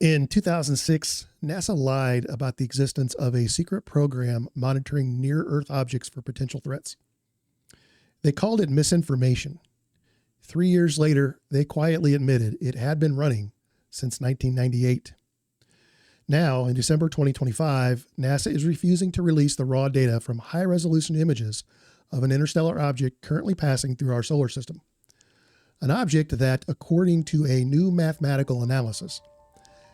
In 2006, NASA lied about the existence of a secret program monitoring near-Earth objects for potential threats. They called it misinformation. 3 years later, they quietly admitted it had been running since 1998. Now, in December 2025, NASA is refusing to release the raw data from high-resolution images of an interstellar object currently passing through our solar system. An object that, according to a new mathematical analysis,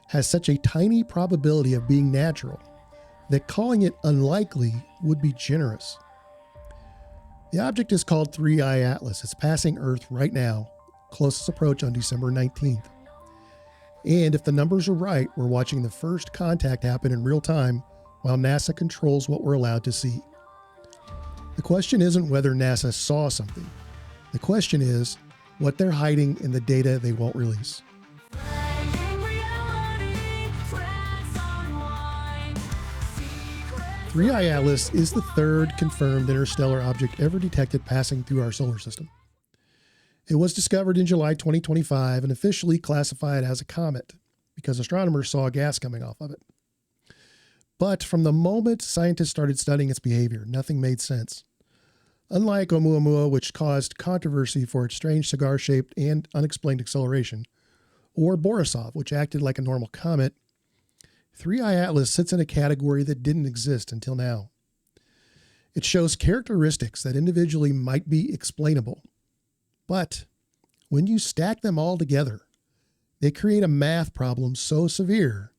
has such a tiny probability of being natural that calling it unlikely would be generous. The object is called 3I Atlas. It's passing Earth right now, closest approach on December 19th. And if the numbers are right, we're watching the first contact happen in real time while NASA controls what we're allowed to see. The question isn't whether NASA saw something. The question is what they're hiding in the data they won't release. 3I Atlas is the third confirmed interstellar object ever detected passing through our solar system. It was discovered in July 2025 and officially classified as a comet because astronomers saw gas coming off of it. But from the moment scientists started studying its behavior, nothing made sense. Unlike Oumuamua, which caused controversy for its strange cigar-shaped and unexplained acceleration, or Borisov, which acted like a normal comet, 3I Atlas sits in a category that didn't exist until now. It shows characteristics that individually might be explainable, but when you stack them all together, they create a math problem so severe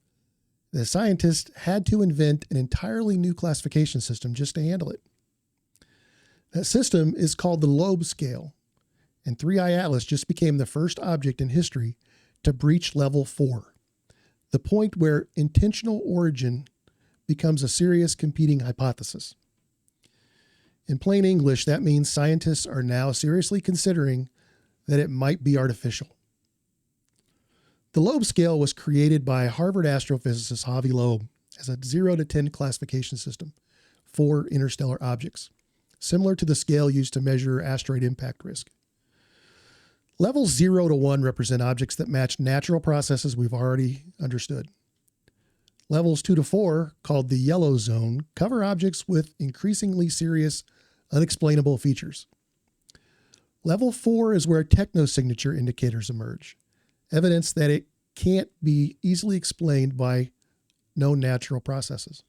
that scientists had to invent an entirely new classification system just to handle it. That system is called the Loeb Scale, and 3I Atlas just became the first object in history to breach level 4. The point where intentional origin becomes a serious competing hypothesis. In plain English, that means scientists are now seriously considering that it might be artificial. The Loeb scale was created by Harvard astrophysicist Avi Loeb as a 0 to 10 classification system for interstellar objects, similar to the scale used to measure asteroid impact risk. Levels 0 to 1 represent objects that match natural processes we've already understood. Levels 2 to 4, called the yellow zone, cover objects with increasingly serious, unexplainable features. Level 4 is where technosignature indicators emerge, evidence that it can't be easily explained by known natural processes.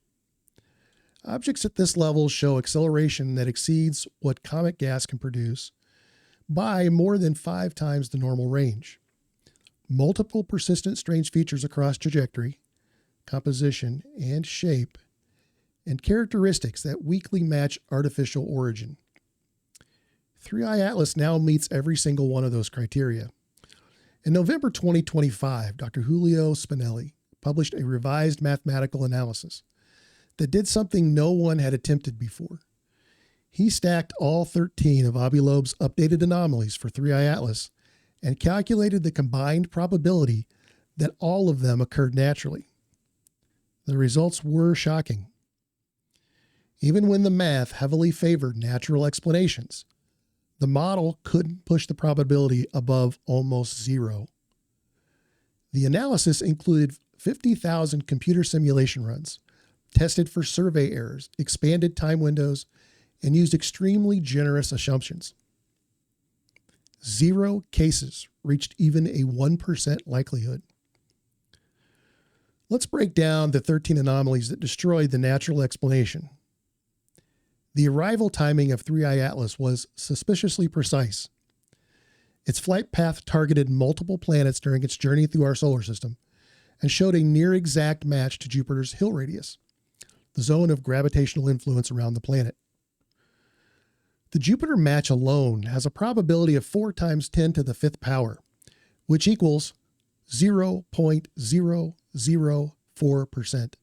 Objects at this level show acceleration that exceeds what comet gas can produce by more than 5 times the normal range. Multiple persistent strange features across trajectory, composition, and shape, and characteristics that weakly match artificial origin. 3I Atlas now meets every single one of those criteria. In November 2025, Dr. Julio Spinelli published a revised mathematical analysis that did something no one had attempted before. He stacked all 13 of Avi Loeb's updated anomalies for 3I Atlas and calculated the combined probability that all of them occurred naturally. The results were shocking. Even when the math heavily favored natural explanations, the model couldn't push the probability above almost 0. The analysis included 50,000 computer simulation runs, tested for survey errors, expanded time windows, and used extremely generous assumptions. 0 cases reached even a 1% likelihood. Let's break down the 13 anomalies that destroyed the natural explanation. The arrival timing of 3I Atlas was suspiciously precise. Its flight path targeted multiple planets during its journey through our solar system and showed a near exact match to Jupiter's Hill radius, the zone of gravitational influence around the planet. The Jupiter match alone has a probability of 4 times 10 to the 5th power, which equals 0.004%.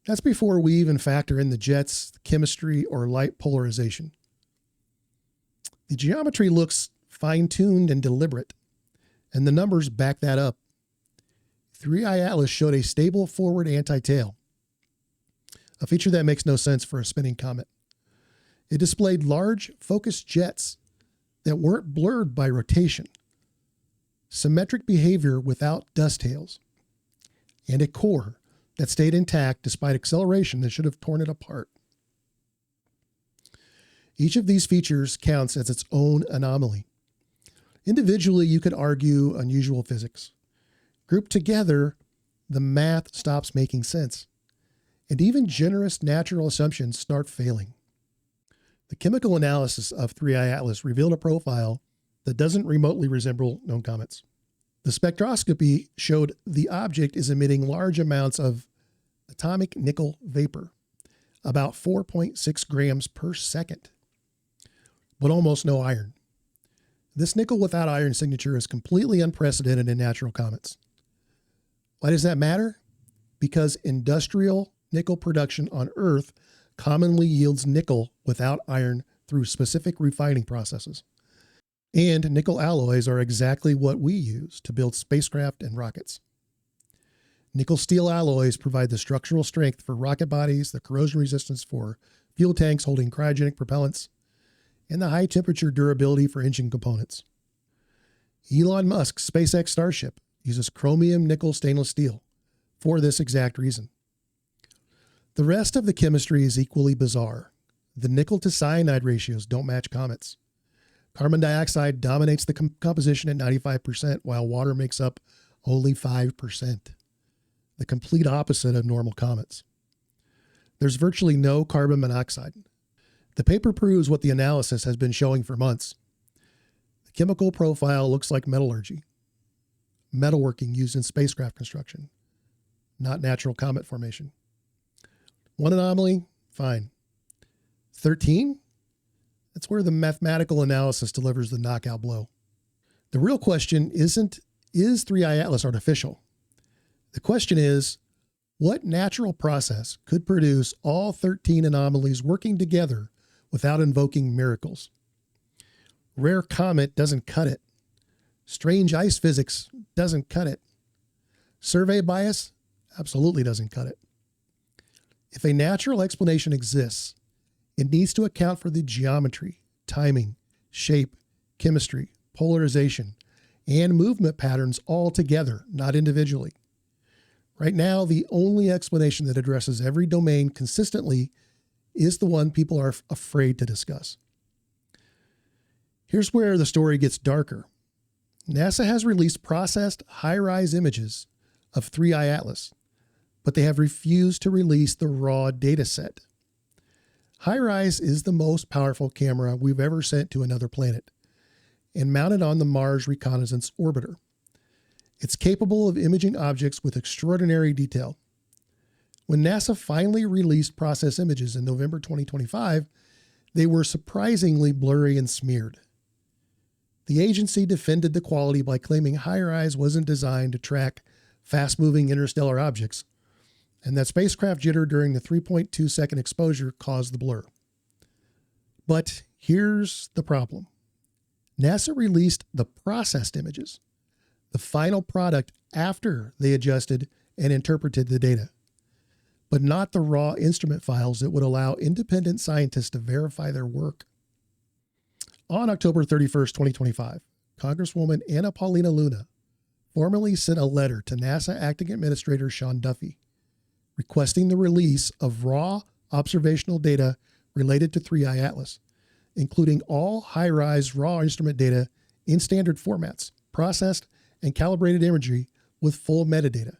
That's before we even factor in the jets, chemistry, or light polarization. The geometry looks fine-tuned and deliberate, and the numbers back that up. 3I Atlas showed a stable forward anti-tail, a feature that makes no sense for a spinning comet. It displayed large focused jets that weren't blurred by rotation, symmetric behavior without dust tails, and a core that stayed intact despite acceleration that should have torn it apart. Each of these features counts as its own anomaly. Individually, you could argue unusual physics. Grouped together, the math stops making sense, and even generous natural assumptions start failing. The chemical analysis of 3I Atlas revealed a profile that doesn't remotely resemble known comets. The spectroscopy showed the object is emitting large amounts of atomic nickel vapor, about 4.6 grams per second, but almost no iron. This nickel without iron signature is completely unprecedented in natural comets. Why does that matter? Because industrial nickel production on Earth commonly yields nickel without iron through specific refining processes. And nickel alloys are exactly what we use to build spacecraft and rockets. Nickel steel alloys provide the structural strength for rocket bodies, the corrosion resistance for fuel tanks holding cryogenic propellants, and the high temperature durability for engine components. Elon Musk's SpaceX Starship uses chromium nickel stainless steel for this exact reason. The rest of the chemistry is equally bizarre. The nickel to cyanide ratios don't match comets. Carbon dioxide dominates the composition at 95%, while water makes up only 5%. The complete opposite of normal comets. There's virtually no carbon monoxide. The paper proves what the analysis has been showing for months. The chemical profile looks like metallurgy, metalworking used in spacecraft construction, not natural comet formation. One anomaly, fine. 13? That's where the mathematical analysis delivers the knockout blow. The real question isn't, is 3I Atlas artificial? The question is, what natural process could produce all 13 anomalies working together without invoking miracles? Rare comet doesn't cut it. Strange ice physics doesn't cut it. Survey bias absolutely doesn't cut it. If a natural explanation exists, it needs to account for the geometry, timing, shape, chemistry, polarization, and movement patterns all together, not individually. Right now, the only explanation that addresses every domain consistently is the one people are afraid to discuss. Here's where the story gets darker. NASA has released processed HiRISE images of 3I Atlas, but they have refused to release the raw data set. HiRISE is the most powerful camera we've ever sent to another planet and mounted on the Mars Reconnaissance Orbiter. It's capable of imaging objects with extraordinary detail. When NASA finally released process images in November 2025, they were surprisingly blurry and smeared. The agency defended the quality by claiming HiRISE wasn't designed to track fast-moving interstellar objects, and that spacecraft jitter during the 3.2-second exposure caused the blur. But here's the problem. NASA released the processed images, the final product after they adjusted and interpreted the data, but not the raw instrument files that would allow independent scientists to verify their work. On October 31st, 2025, Congresswoman Paulina Luna formally sent a letter to NASA Acting Administrator Sean Duffy, requesting the release of raw observational data related to 3I Atlas, including all HiRISE raw instrument data in standard formats, processed and calibrated imagery with full metadata,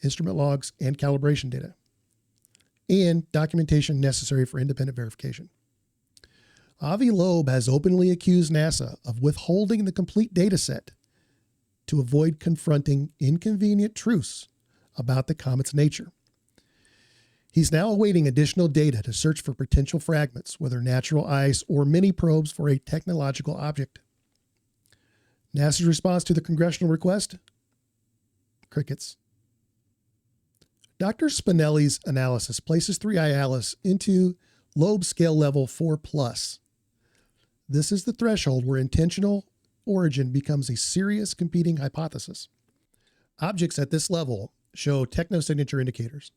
instrument logs, and calibration data, and documentation necessary for independent verification. Avi Loeb has openly accused NASA of withholding the complete data set to avoid confronting inconvenient truths about the comet's nature. He's now awaiting additional data to search for potential fragments, whether natural ice or mini probes for a technological object. NASA's response to the congressional request? Crickets. Dr. Spinelli's analysis places 3I Atlas into Loeb Scale level 4+. This is the threshold where intentional origin becomes a serious competing hypothesis. Objects at this level show technosignature indicators,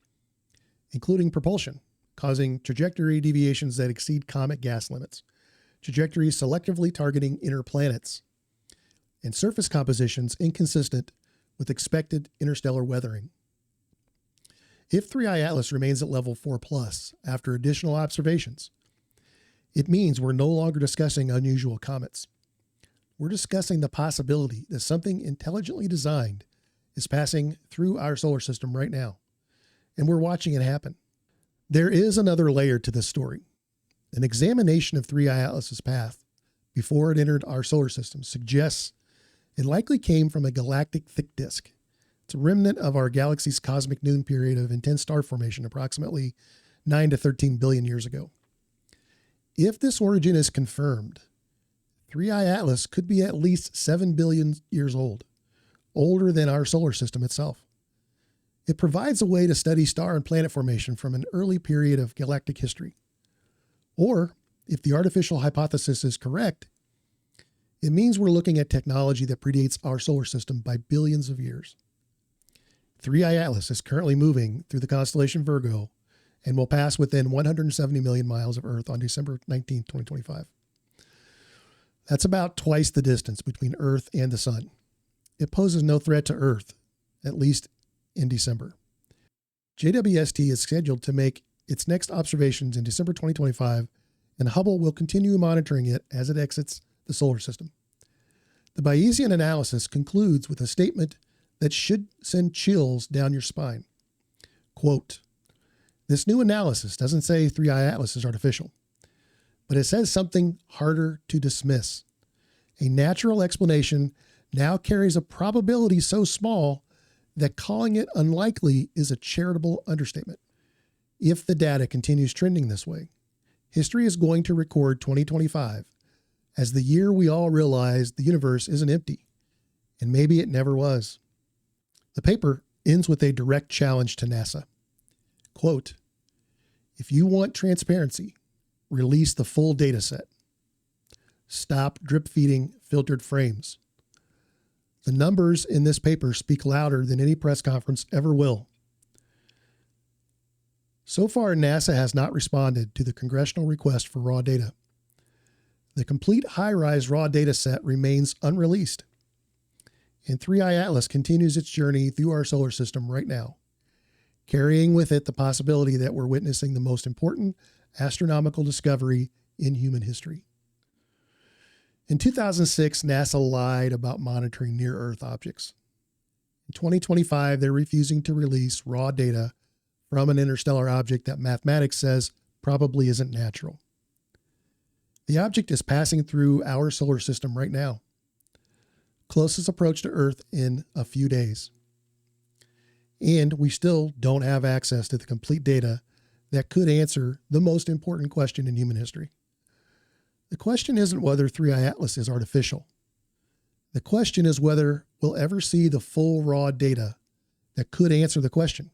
including propulsion, causing trajectory deviations that exceed comet gas limits, trajectories selectively targeting inner planets, and surface compositions inconsistent with expected interstellar weathering. If 3I Atlas remains at level 4+ after additional observations, it means we're no longer discussing unusual comets. We're discussing the possibility that something intelligently designed is passing through our solar system right now, and we're watching it happen. There is another layer to this story. An examination of 3I Atlas's path before it entered our solar system suggests it likely came from a galactic thick disk. It's a remnant of our galaxy's cosmic noon period of intense star formation approximately 9 to 13 billion years ago. If this origin is confirmed, 3I Atlas could be at least 7 billion years old, older than our solar system itself. It provides a way to study star and planet formation from an early period of galactic history. Or, if the artificial hypothesis is correct, it means we're looking at technology that predates our solar system by billions of years. 3I Atlas is currently moving through the constellation Virgo and will pass within 170 million miles of Earth on December 19, 2025. That's about twice the distance between Earth and the Sun. It poses no threat to Earth, at least in December. JWST is scheduled to make its next observations in December 2025, and Hubble will continue monitoring it as it exits the solar system. The Bayesian analysis concludes with a statement that should send chills down your spine. Quote, "This new analysis doesn't say 3I Atlas is artificial, but it says something harder to dismiss. A natural explanation now carries a probability so small that calling it unlikely is a charitable understatement. If the data continues trending this way, history is going to record 2025 as the year we all realize the universe isn't empty, and maybe it never was." The paper ends with a direct challenge to NASA. Quote, "If you want transparency, release the full data set. Stop drip feeding filtered frames. The numbers in this paper speak louder than any press conference ever will." So far, NASA has not responded to the congressional request for raw data. The complete HiRISE raw data set remains unreleased, and 3I Atlas continues its journey through our solar system right now, carrying with it the possibility that we're witnessing the most important astronomical discovery in human history. In 2006, NASA lied about monitoring near-Earth objects. In 2025, they're refusing to release raw data from an interstellar object that mathematics says probably isn't natural. The object is passing through our solar system right now. Closest approach to Earth in a few days. And we still don't have access to the complete data that could answer the most important question in human history. The question isn't whether 3I Atlas is artificial. The question is whether we'll ever see the full raw data that could answer the question,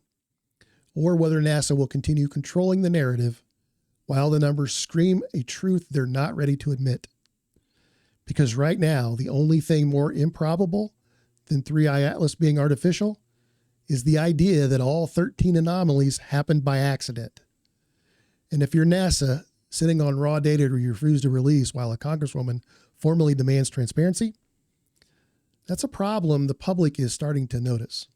or whether NASA will continue controlling the narrative while the numbers scream a truth they're not ready to admit. Because right now, the only thing more improbable than 3I Atlas being artificial is the idea that all 13 anomalies happened by accident. And if you're NASA sitting on raw data you refuse to release while a Congresswoman formally demands transparency, that's a problem the public is starting to notice.